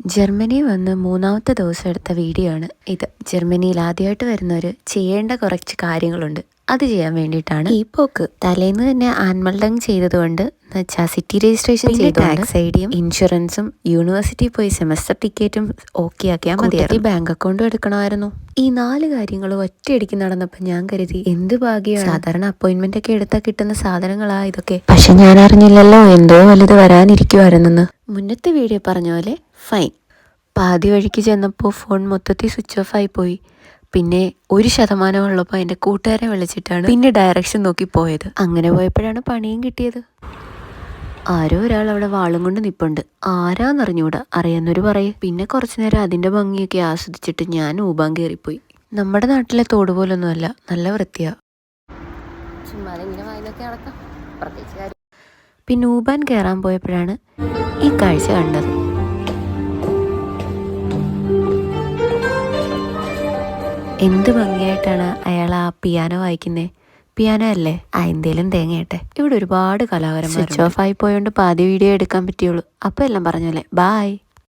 Germany വന്ന് 3-ാമത്തെ ദിവസം എടുത്ത വീഡിയോ ആണ് ഇത്. ജർമ്മനിയിൽ ആദ്യമായിട്ട് വരുന്നവർ ചെയ്യേണ്ട കുറച്ച് കാര്യങ്ങളുണ്ട്. അത് ചെയ്യാൻ വേണ്ടിയിട്ടാണ് ഈ പോക്ക്. തലേന്ന് തന്നെ ആനുവൽ ഡങ് ചെയ്തതുകൊണ്ട് എന്നുവെച്ചാൽ സിറ്റി രജിസ്ട്രേഷൻ ചെയ്ത് ടാക്സ് ഐഡിയും ഇൻഷുറൻസും യൂണിവേഴ്സിറ്റി പോയി സെമസ്റ്റർ ടിക്കറ്റും ഓക്കെ ആക്കിയാൽ മതിയായിരുന്നു. ബാങ്ക് അക്കൗണ്ടും എടുക്കണമായിരുന്നു. ഈ 4 കാര്യങ്ങൾ ഒറ്റയടിക്ക് നടന്നപ്പോൾ ഞാൻ കരുതി എന്ത് ഭാഗ്യമാണ്, സാധാരണ അപ്പോയിന്റ്മെന്റ് ഒക്കെ എടുത്താൽ കിട്ടുന്ന സാധനങ്ങളാ ഇതൊക്കെ. പക്ഷെ ഞാൻ അറിഞ്ഞില്ലല്ലോ എന്തോ വലുത് വരാനിരിക്കുമായിരുന്നെന്ന്. മുന്നത്തെ വീഡിയോ പറഞ്ഞ പോലെ ഫൈൻ. പാതി വഴിക്ക് ചെന്നപ്പോൾ ഫോൺ മൊത്തത്തിൽ സ്വിച്ച് ഓഫ് ആയി പോയി. പിന്നെ 1% ഉള്ളപ്പോൾ എൻ്റെ കൂട്ടുകാരെ വിളിച്ചിട്ടാണ് പിന്നെ ഡയറക്ഷൻ നോക്കി പോയത്. അങ്ങനെ പോയപ്പോഴാണ് പണിയും കിട്ടിയത്. ആരോ ഒരാൾ അവിടെ വാളും കൊണ്ട് നിൽപ്പുണ്ട്. ആരാന്നറിഞ്ഞൂടാ, അറിയാവുന്നവർ പറയും. പിന്നെ കുറച്ചു നേരം അതിൻ്റെ ഭംഗിയൊക്കെ ആസ്വദിച്ചിട്ട് ഞാൻ ഊബാൻ കയറിപ്പോയി. നമ്മുടെ നാട്ടിലെ തോട് പോലൊന്നുമല്ല, നല്ല വൃത്തിയാ. പിന്നെ ഊബാൻ കയറാൻ പോയപ്പോഴാണ് ഈ കാഴ്ച കണ്ടത്. എന്ത് ഭംഗിയായിട്ടാണ് അയാൾ ആ പിയാനോ വായിക്കുന്നത്. പിയാനോ അല്ലേ, എന്തേലും തേങ്ങയട്ടെ. ഇവിടെ ഒരുപാട് കലാകാരന്മാർ. സ്വിച്ച് ഓഫ് ആയി പോയോണ്ട് പാതി വീഡിയോ എടുക്കാൻ പറ്റുള്ളൂ. അപ്പോൾ എല്ലാം പറഞ്ഞല്ലേ, ബായ്.